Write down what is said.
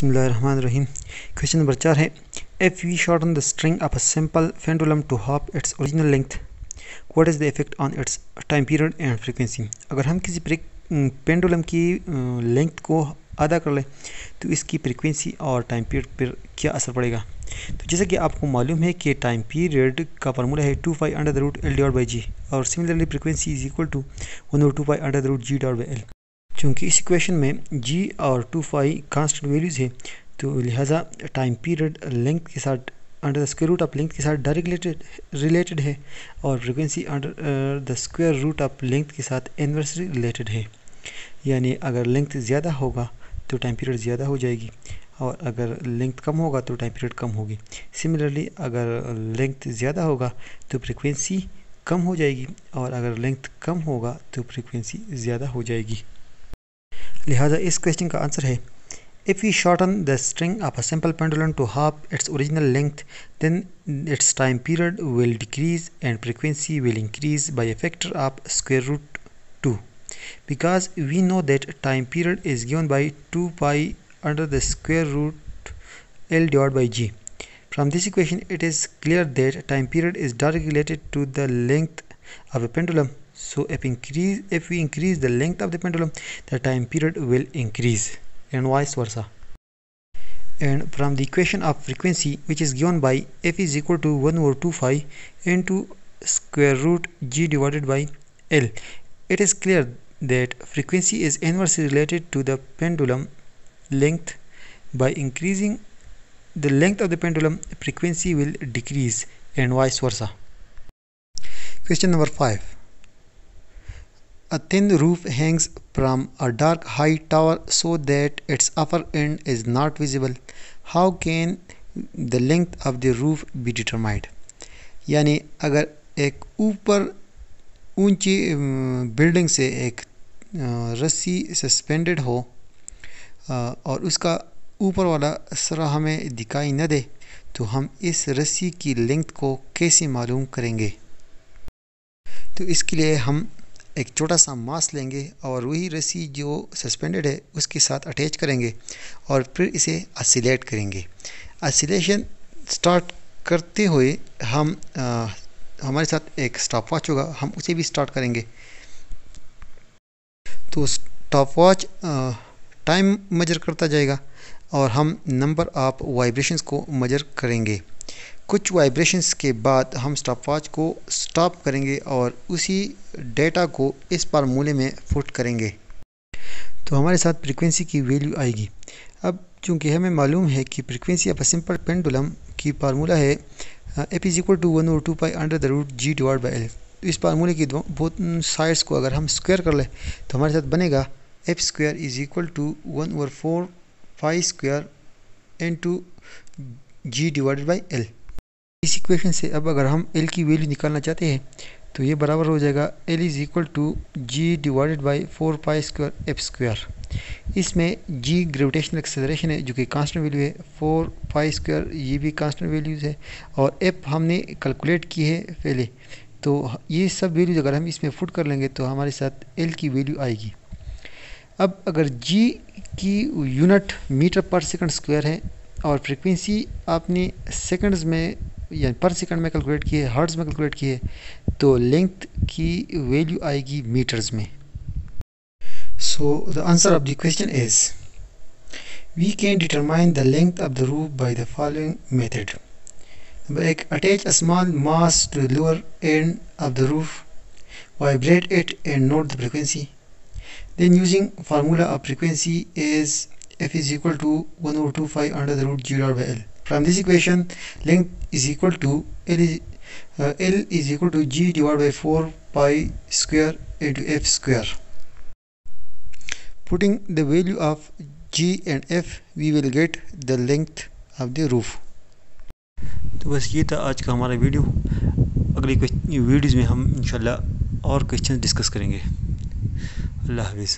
बिस्मिल्लाहिर्रहमानिर्रहीम। Question number 4 है, if we shorten the string of a simple pendulum to half its original length, what is the effect on its time period and frequency. अगर हम किसी pendulum की length को आधा कर लें तो इसकी फ्रीक्वेंसी और टाइम पीरियड पर क्या असर पड़ेगा। तो जैसे कि आपको मालूम है कि टाइम पीरियड का फार्मूला है 2π√L/g और similarly frequency is equal to 1/2π√g/L। चूँकि इस इक्वेशन में g और 2π कांस्टेंट वैल्यूज़ है तो लिहाजा टाइम पीरियड लेंथ के साथ under the square root of length के साथ डायरेक्ट रिलेटेड है और frequency under the square root of length के साथ इन्वर्सली रिलेटेड है। यानी अगर लेंथ ज़्यादा होगा तो टाइम पीरियड ज़्यादा हो जाएगी और अगर लेंथ कम होगा तो टाइम पीरियड कम होगी। सिमिलरली अगर लेंथ ज़्यादा होगा तो फ्रीक्वेंसी कम हो जाएगी और अगर लेंथ कम होगा तो फ्रीक्वेंसी ज़्यादा हो जाएगी। लिहाजा इस क्वेश्चन का आंसर है, if we shorten the string of a simple pendulum to half its original length then its time period will decrease and frequency will increase by a factor of square root 2 because we know that time period is given by 2π under the square root L/g. From this equation it is clear that time period is directly related to the length of a pendulum. So if we increase the length of the pendulum, the time period will increase and vice versa. And from the equation of frequency, which is given by f is equal to 1/2π into square root g divided by L, it is clear that frequency is inversely related to the pendulum length. By increasing the length of the pendulum, frequency will decrease and vice versa. Question number 5. A thin roof hangs from a dark high tower so that its upper end is not visible. How can the length of the roof be determined? यानी अगर एक ऊपर ऊंची building से एक रस्सी suspended हो और उसका ऊपर वाला सरा हमें दिखाई न दे तो हम इस रस्सी की लेंथ को कैसे मालूम करेंगे। तो इसके लिए हम एक छोटा सा मास लेंगे और वही रस्सी जो सस्पेंडेड है उसके साथ अटैच करेंगे और फिर इसे ऑसिलेट करेंगे। ऑसिलेशन स्टार्ट करते हुए हम हमारे साथ एक स्टॉप वॉच होगा, हम उसे भी स्टार्ट करेंगे। तो स्टॉप वॉच टाइम मेजर करता जाएगा और हम नंबर ऑफ वाइब्रेशंस को मेजर करेंगे। कुछ वाइब्रेशंस के बाद हम स्टॉप वॉच को स्टॉप करेंगे और उसी डेटा को इस फार्मूले में पुट करेंगे तो हमारे साथ फ्रीक्वेंसी की वैल्यू आएगी। अब चूंकि हमें मालूम है कि frequency of a simple pendulum की फार्मूला है f is equal to 1/2π under the root g divide by L। इस फार्मूले की बहुत साइड्स को अगर हम स्क्वायर कर लें तो हमारे साथ बनेगा f² is equal to 1/4π² into g divided by L। इस इक्वेशन से अब अगर हम L की वैल्यू निकालना चाहते हैं तो ये बराबर हो जाएगा L is equal to g divided by 4π² f²। इसमें g ग्रेविटेशनल एक्सेलरेशन है जो कि कांस्टेंट वैल्यू है, 4π² ये भी कांस्टेंट वैल्यूज़ है और f हमने कैलकुलेट की है पहले। तो ये सब वैल्यूज अगर हम इसमें फुट कर लेंगे तो हमारे साथ L की वैल्यू आएगी। अब अगर g की यूनिट मीटर पर सेकंड स्क्वायर है और फ्रीक्वेंसी आपने सेकंड्स में या पर सेकंड में कैलकुलेट की है, हर्ट्ज में कैलकुलेट की है, तो लेंथ की वैल्यू आएगी मीटर्स में। So the answer of the question is we can determine the length of the roof by the following method. Number 1, attach a small mass to the lower end of the roof, vibrate it and note the frequency. Then using formula of frequency is f is equal to 1/2π under the root g divided by L. From this equation, length is equal to L is equal to g divided by 4π² into f². Putting the value of g and f, we will get the length of the roof. तो बस ये था आज का हमारा video. अगली videos में हम इंशाल्लाह और क्वेश्चन डिस्कस करेंगे। अल्लाह हाफिज़।